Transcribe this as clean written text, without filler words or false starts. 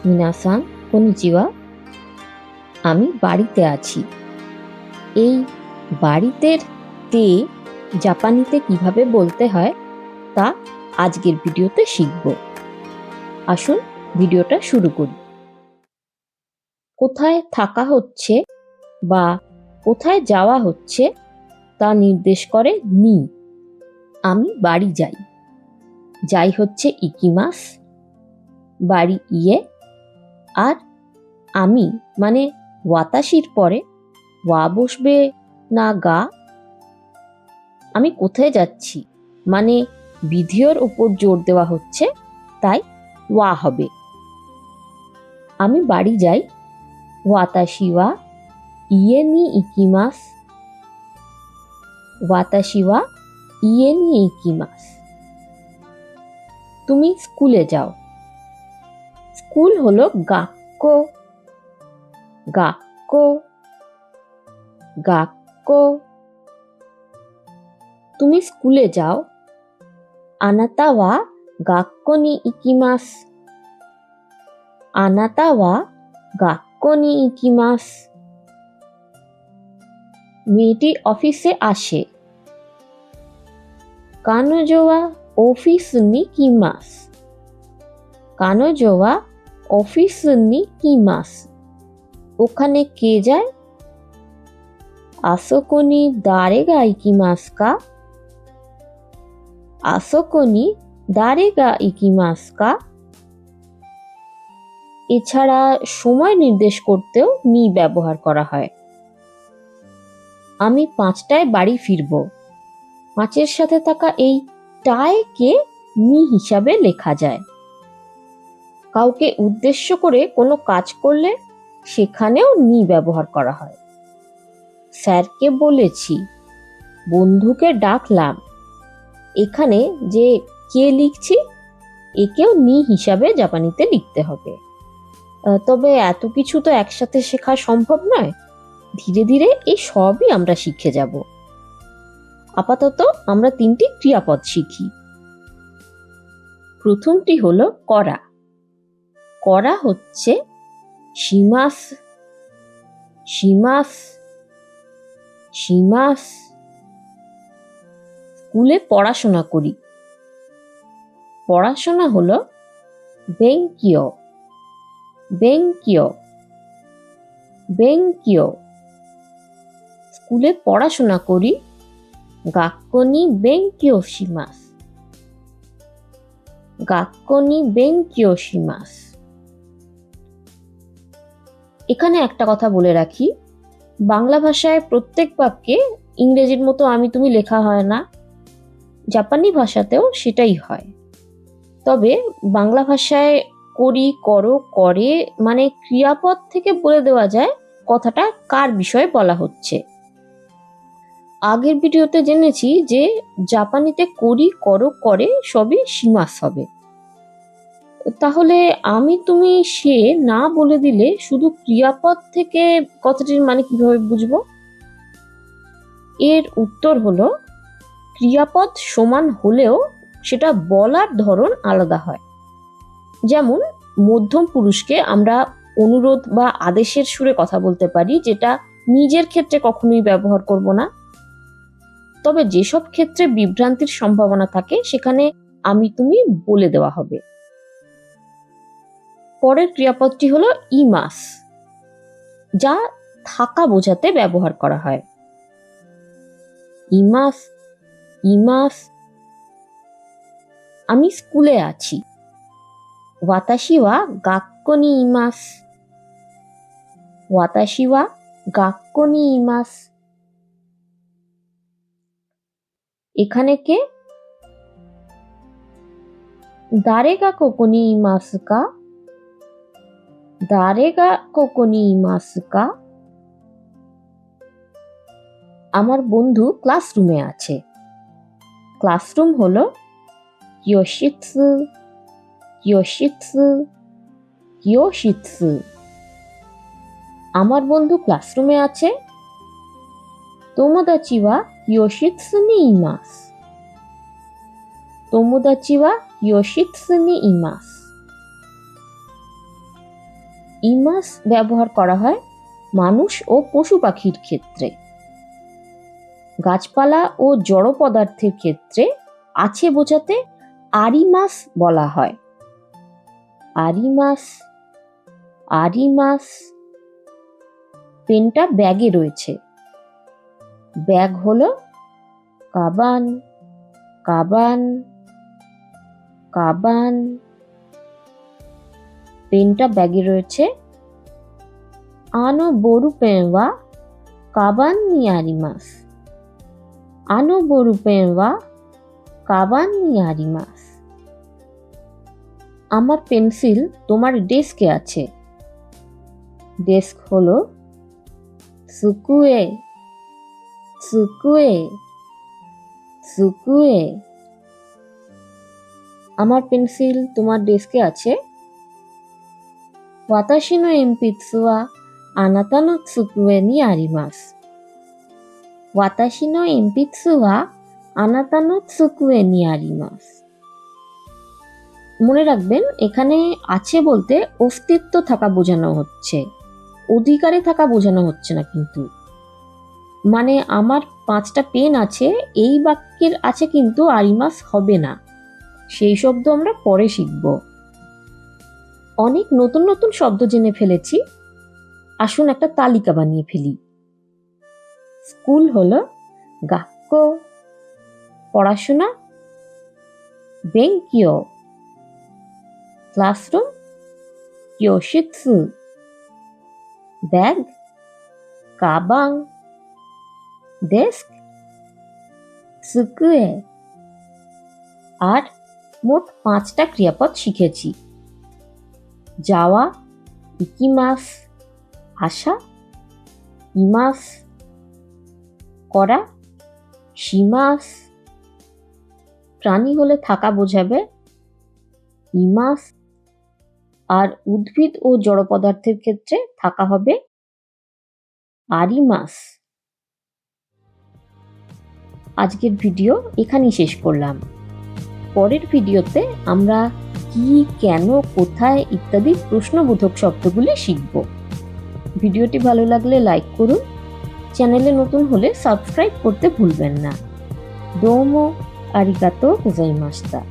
মিনাসান কনিচিওয়া। আমি বাড়িতে আছি। এই বাড়িতের তে জাপানিতে কিভাবে বলতে হয় তা আজকের ভিডিওতে শিখব। আসুন ভিডিওটা শুরু করি। কোথায় থাকা হচ্ছে বা কোথায় যাওয়া হচ্ছে তা নির্দেশ করে নি। আমি বাড়ি যাই। যাই হচ্ছে ইকিমাস, বাড়ি ইয়ে। আর আমি মানে ওয়াতাশির পরে ওয়া বসবে না গা। আমি কোথায় যাচ্ছি মানে বিধির উপর জোর দেওয়া হচ্ছে, তাই ওয়া হবে। আমি বাড়ি যাই। ওয়াতাশি ওয়া ইয়ে নি ইকিমাস। ওয়াতাশি ওয়া ইয়ে নি ইকিমাস। তুমি স্কুলে যাও। স্কুল হলো গাক্কো। গাক্কো গাক্কো। তুমি স্কুলে যাও। আনাতা ওয়া গাক্কো নি ইকিমাস। আনাতা ওয়া গাক্কো নি ইকিমাস। মেয়েটি অফিসে আসে। কানোজো ওয়া অফিস নি কিমাস। কানোজো ওয়া অফিস নি কিমাস। ওখানে কে যায়? আসোকো নি দারে গা ইকিমাস কা? আসোকো নি দারে গা ইকিমাস কা? এছাড়া সময় নির্দেশ করতেও নি ব্যবহার করা হয়। আমি 5টায় বাড়ি ফিরব। 5-এর সাথে থাকা এই টায় কে নি হিসাবে লেখা যায়। কাউকে উদ্দেশ্য করে কোনো কাজ করলে সেখানেও নি ব্যবহার করা হয়। স্যারকে বলেছি, বন্ধুকে ডাকলাম। এখানে যে কে লিখছি একেও নি হিসাবে জাপানিতে লিখতে হবে। তবে এত কিছু তো একসাথে শেখা সম্ভব নয়। ধীরে ধীরে এই সবই আমরা শিখে যাব। আপাতত আমরা 3টি ক্রিয়াপদ শিখি। প্রথমটি হলো করা। করা হচ্ছে শিমাস। শিমাস শিমাস। স্কুলে পড়াশোনা করি। পড়াশোনা হলো বেনকিও। বেনকিও বেনকিও। স্কুলে পড়াশোনা করি। গাক্কো নি বেনকিও শিমাস। গাক্কো নি বেনকিও শিমাস। এখানে একটা কথা বলে রাখি, বাংলা ভাষায় প্রত্যেক বাক্যে ইংরেজির মতো আমি তুমি লেখা হয় না। জাপানি ভাষাতেও সেটাই হয়। তবে বাংলা ভাষায় করি, করো, করে মানে ক্রিয়াপদ থেকে বলে দেওয়া যায় কথাটা কার বিষয়ে বলা হচ্ছে। আগের ভিডিওতে জেনেছি যে জাপানিতে করি, করো, করে সবই শিমাস হবে। তাহলে আমি তুমি সে না বলে দিলে শুধু ক্রিয়াপদ থেকে কথাটির মানে কিভাবে বুঝবো? এর উত্তর হলো, ক্রিয়াপদ সমান হলেও সেটা বলার ধরন আলাদা হয়। যেমন মধ্যম পুরুষকে আমরা অনুরোধ বা আদেশের সুরে কথা বলতে পারি, যেটা নিজের ক্ষেত্রে কখনোই ব্যবহার করব না। তবে যেসব ক্ষেত্রে বিভ্রান্তির সম্ভাবনা থাকে সেখানে আমি তুমি বলে দেওয়া হবে। পরের ক্রিয়াপদটি হলো ইমাস, যা থাকা বোঝাতে ব্যবহার করা হয়। ইমাস ইমাস। আমি স্কুলে আছি। ওয়াতাশি ওয়া গাক্কো নি ইমাস। ওয়াতাশি ওয়া গাক্কো নি ইমাস। এখানে কে? দারে গা কোকো নি ইমাস কা? দারে গা কোকো নি ইমাস কা? আমার বন্ধু ক্লাসরুমে আছে। ক্লাসরুম হলো কিয়োশিৎসু। কিয়োশিৎসু কিয়োশিৎসু। আমার বন্ধু ক্লাসরুমে আছে। তোমোদাচি ওয়া কিয়োশিৎসু নি ইমাস। তোমোদাচি ওয়া কিয়োশিৎসু নি ইমাস। ইমাস ব্যবহার করা হয় মানুষ ও পশু পাখির ক্ষেত্রে। গাছপালা ও জড় পদার্থের ক্ষেত্রে আছে বোঝাতে আরিমাস বলা হয়। আরিমাস, আরিমাস। পেনটা ব্যাগে রয়েছে। ব্যাগ হলো কাবান, কাবান, কাবান। পেনটা ব্যাগে রয়েছে। আনো বোরু পেনওয়া কাবান নি আরিমাস। আনো বোরু পেনওয়া কাবান নি আরিমাস। আমার পেন্সিল তোমার ডেস্কে আছে। ডেস্ক হলো সুকুয়ে, সুকুয়ে, সুকুয়ে। আমার পেন্সিল তোমার ডেস্কে আছে। ওয়াতাশি নো এনপিৎসু ওয়া আনাতা নো সুকুয়ে নি আরিমাস। ওয়াতাশি নো এনপিৎসু ওয়া আনাতা নো সুকুয়ে নি আরিমাস। মনে রাখবেন, এখানে আছে বলতে অস্তিত্ব থাকা বোঝানো হচ্ছে, অধিকারে থাকা বোঝানো হচ্ছে না কিন্তু। মানে আমার 5টা পেন আছে, এই বাক্যের আছে কিন্তু আরিমাস হবে না। সেই শব্দ আমরা পরে শিখব। অনেক নতুন নতুন শব্দ জেনে ফেলেছি। আসুন একটা তালিকা বানিয়ে ফেলি। স্কুল হলো গাক্কো, পড়াশোনা বেঙ্কিও, ক্লাসরুম কিয়োশিৎসু, ব্যাগ কাবাং, ডেস্ক সুকুয়ে। আর মোট 5টা ক্রিয়াপদ শিখেছি। যাওয়া ইকিমাস, আসা ইমাস, করা শিমাস, প্রাণী হলে থাকা বোঝাবে ইমাস, আর উদ্ভিদ ও জড় পদার্থের ক্ষেত্রে থাকা হবে আরিমাস। আজকের ভিডিও এখানেই শেষ করলাম। পরের ভিডিওতে আমরা কি, কেন, কোথায় ইত্যাদি প্রশ্নবোধক শব্দগুলি শিখব। ভিডিওটি ভালো লাগলে লাইক করুন। চ্যানেলে নতুন হলে সাবস্ক্রাইব করতে ভুলবেন না। দোমো আরিগাতো গোজাইমাশিতা।